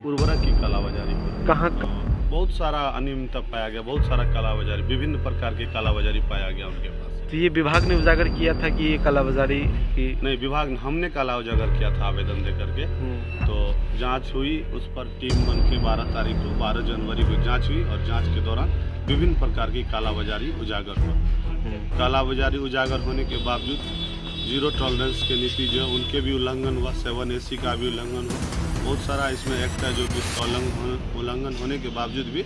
उर्वरक की कालाबाजारी हो रही है। कहाँ बहुत सारा अनियमितता पाया गया, बहुत सारा कालाबाजारी, विभिन्न प्रकार की कालाबाजारी पाया गया उनके पास। तो ये विभाग ने उजागर किया था कि ये कालाबाजारी की। नहीं, विभाग हमने काला उजागर किया था आवेदन दे करके। तो जांच हुई, उस पर टीम बन के 12 जनवरी को जांच हुई और जांच के दौरान विभिन्न प्रकार की कालाबाजारी उजागर हुआ। कालाबाजारी उजागर होने के बावजूद जीरो टॉलरेंस की नीति जो है उनके भी उल्लंघन हुआ, 7AC का भी उल्लंघन हुआ। बहुत सारा इसमें एक्ट है जो कि उल्लंघन होने के बावजूद भी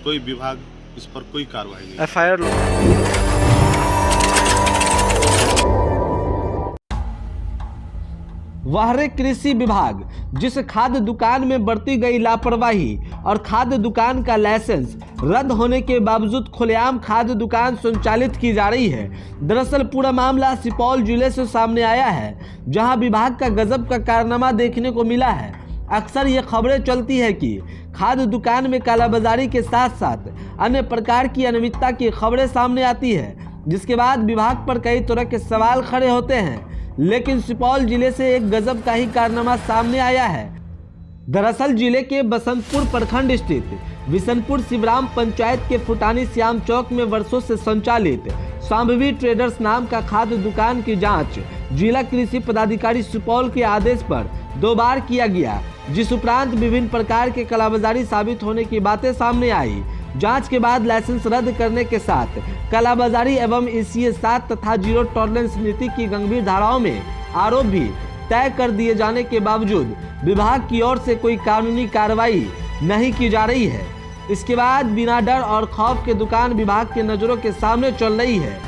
कोई विभाग इस पर कोई कार्रवाई नहीं। FIR वह कृषि विभाग जिस खाद्य दुकान में बरती गई लापरवाही और खाद्य दुकान का लाइसेंस रद्द होने के बावजूद खुलेआम खाद्य दुकान संचालित की जा रही है। दरअसल पूरा मामला सुपौल जिले से सामने आया है, जहां विभाग का गजब का कारनामा देखने को मिला है। अक्सर ये खबरें चलती है कि खाद्य दुकान में कालाबाजारी के साथ साथ अन्य प्रकार की अनियमितता की खबरें सामने आती है, जिसके बाद विभाग पर कई तरह के सवाल खड़े होते हैं। लेकिन सुपौल जिले से एक गजब का ही कारनामा सामने आया है। दरअसल जिले के बसंतपुर प्रखंड स्थित विशनपुर शिवराम पंचायत के फुटानी श्याम चौक में वर्षों से संचालित सांभवी ट्रेडर्स नाम का खाद्य दुकान की जांच जिला कृषि पदाधिकारी सुपौल के आदेश पर 2 बार किया गया, जिस उपरांत विभिन्न प्रकार के कालाबाजारी साबित होने की बातें सामने आई। जांच के बाद लाइसेंस रद्द करने के साथ कालाबाजारी एवं ECA 7 तथा जीरो टॉलरेंस नीति की गंभीर धाराओं में आरोप भी तय कर दिए जाने के बावजूद विभाग की ओर से कोई कानूनी कार्रवाई नहीं की जा रही है। इसके बाद बिना डर और खौफ के दुकान विभाग के नजरों के सामने चल रही है।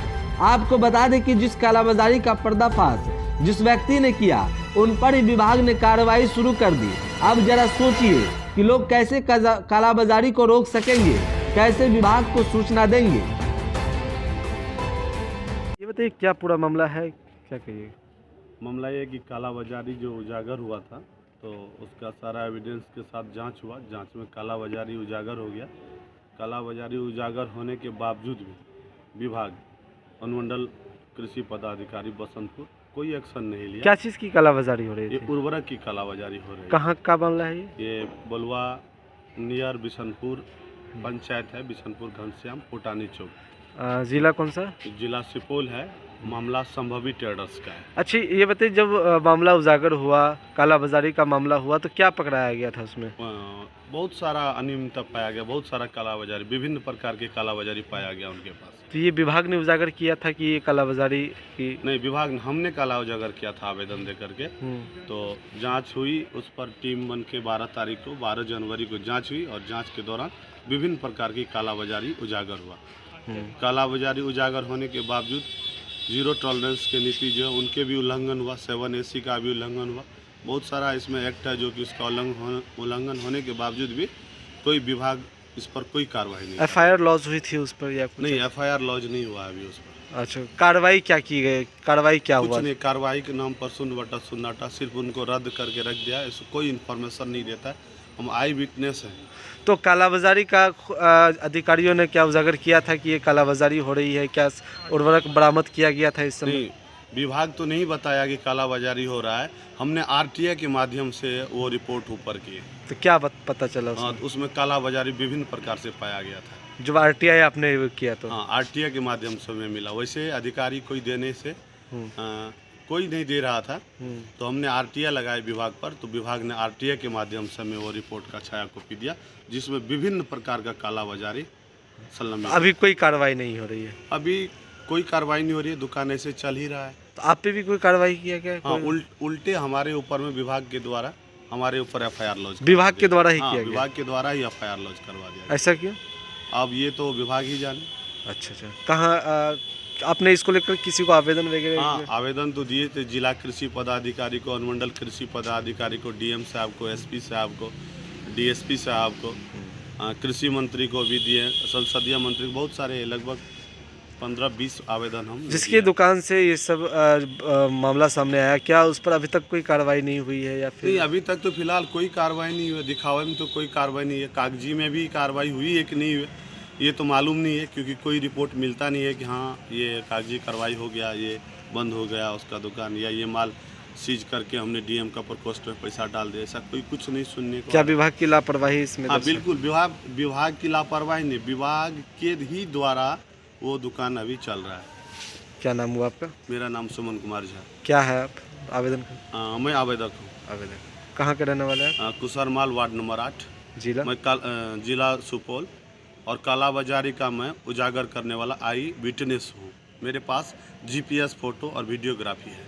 आपको बता दें कि जिस कालाबाजारी का पर्दाफाश जिस व्यक्ति ने किया, उन पर ही विभाग ने कार्रवाई शुरू कर दी। अब जरा सोचिए कि लोग कैसे कालाबाजारी को रोक सकेंगे, कैसे विभाग को सूचना देंगे। ये बताइए क्या पूरा मामला है, क्या कहिए? मामला ये कि कालाबाजारी जो उजागर हुआ था, तो उसका सारा एविडेंस के साथ जांच हुआ। जांच में कालाबाजारी उजागर हो गया। कालाबाजारी उजागर होने के बावजूद भी विभाग अनुमंडल कृषि पदाधिकारी बसंतपुर कोई एक्शन नहीं लिया। क्या चीज़ की कालाबाजारी हो रही ये थी? उर्वरक की कालाबाजारी हो रही है। कहाँ का मामला है ये बलुआ नियर बिशनपुर पंचायत है, बिशनपुर घनश्याम फुटानी चौक। जिला कौन सा? जिला सुपौल है। मामला संभवी ट्रेडर्स का है। अच्छा ये बताइए, जब मामला उजागर हुआ, कालाबाजारी का मामला हुआ, तो क्या पकड़ाया गया था उसमें? बहुत सारा अनियमितता पाया गया, बहुत सारा कालाबाजारी, विभिन्न प्रकार की कालाबाजारी पाया गया उनके पास। तो ये विभाग ने उजागर किया था कि ये कालाबाजारी की? नहीं, विभाग हमने काला उजागर किया था आवेदन दे करके। तो जांच हुई, उस पर टीम बन के 12 जनवरी को जांच हुई और जांच के दौरान विभिन्न प्रकार की कालाबाजारी उजागर हुआ। कालाबाजारी उजागर होने के बावजूद जीरो टॉलरेंस की नीति जो है उनके भी उल्लंघन हुआ, 7AC का भी उल्लंघन हुआ। बहुत सारा इसमें एक्ट है जो कि उसका उल्लंघन होने के बावजूद भी कोई विभाग इस पर कोई कार्रवाई नहीं। FIR लॉन्च हुई थी उस पर या कुछ? नहीं, FIR लॉन्च नहीं हुआ अभी उस पर। अच्छा, कार्रवाई क्या की गई? कार्रवाई क्या हुआ? कुछ नहीं, कार्रवाई के नाम पर सुन्नाटा, सिर्फ उनको रद्द करके रख दिया। इसको कोई इन्फॉर्मेशन नहीं देता है। हम आई विटनेस हैं। तो कालाबाजारी का अधिकारियों ने क्या उजागर किया था कि ये कालाबाजारी हो रही है? क्या उर्वरक बरामद किया गया था इस समय? नहीं, विभाग तो नहीं बताया कि कालाबाजारी हो रहा है। हमने RTI के माध्यम से वो रिपोर्ट ऊपर की। तो क्या पता चला उसमें? उसमें कालाबाजारी विभिन्न प्रकार से पाया गया था। जब RTI आपने किया तो? हाँ, RTI के माध्यम से हमें मिला। वैसे अधिकारी कोई देने से कोई नहीं दे रहा था, तो हमने RTI लगाए विभाग पर। तो विभाग ने RTI के माध्यम से हमें वो रिपोर्ट का छाया कॉपी दिया, जिसमें विभिन्न प्रकार का कालाबाजारी संलग्न। अभी कोई कार्रवाई नहीं हो रही है? अभी कोई कार्रवाई नहीं हो रही है, दुकान ऐसे चल ही रहा है। तो आप पे भी कोई कार्रवाई किया गया? हाँ, उल्टे हमारे ऊपर में विभाग के द्वारा हमारे ऊपर FIR लॉन्च विभाग के द्वारा ही किया गया? विभाग के द्वारा ही FIR लॉन्च करवा दिया। ऐसा क्यों? अब ये तो विभाग ही जाने। अच्छा, कहाँ आपने इसको लेकर किसी को आवेदन वगैरह? हाँ, आवेदन तो दिए थे जिला कृषि पदाधिकारी को, अनुमंडल कृषि पदाधिकारी को, DM साहब को, SP साहब को, DSP साहब को, कृषि मंत्री को भी दिए, संसदीय मंत्री को। बहुत सारे, लगभग 15-20 आवेदन हम। जिसकी दुकान से ये सब मामला सामने आया, क्या उस पर अभी तक कोई कार्रवाई नहीं हुई है या फिर? नहीं, अभी तक तो फिलहाल कोई कार्रवाई नहीं हुई। दिखावे में तो कोई कार्रवाई नहीं है। कागजी में भी कार्रवाई हुई है कि नहीं हुई ये तो मालूम नहीं है, क्योंकि कोई रिपोर्ट मिलता नहीं है कि हाँ ये कागजी कार्रवाई हो गया, ये बंद हो गया उसका दुकान, या ये माल सीज करके हमने डीएम का प्रकोष्ठ में पैसा डाल दिया, ऐसा कोई कुछ नहीं सुनने को क्या आया। विभाग की लापरवाही इसमें हाँ दर्शाई? बिल्कुल, विभाग की लापरवाही नहीं, विभाग के ही द्वारा वो दुकान अभी चल रहा है। क्या नाम हुआ आपका? मेरा नाम सुमन कुमार झा। क्या है आप आवेदन कर मैं आवेदक हूँ। आवेदन कहाँ के रहने वाले हैं? कुसरमाल वार्ड नंबर 8, जिला? मैं जिला सुपौल, और कालाबाजारी का मैं उजागर करने वाला आई विटनेस हूँ। मेरे पास जीपीएस फोटो और वीडियोग्राफी है।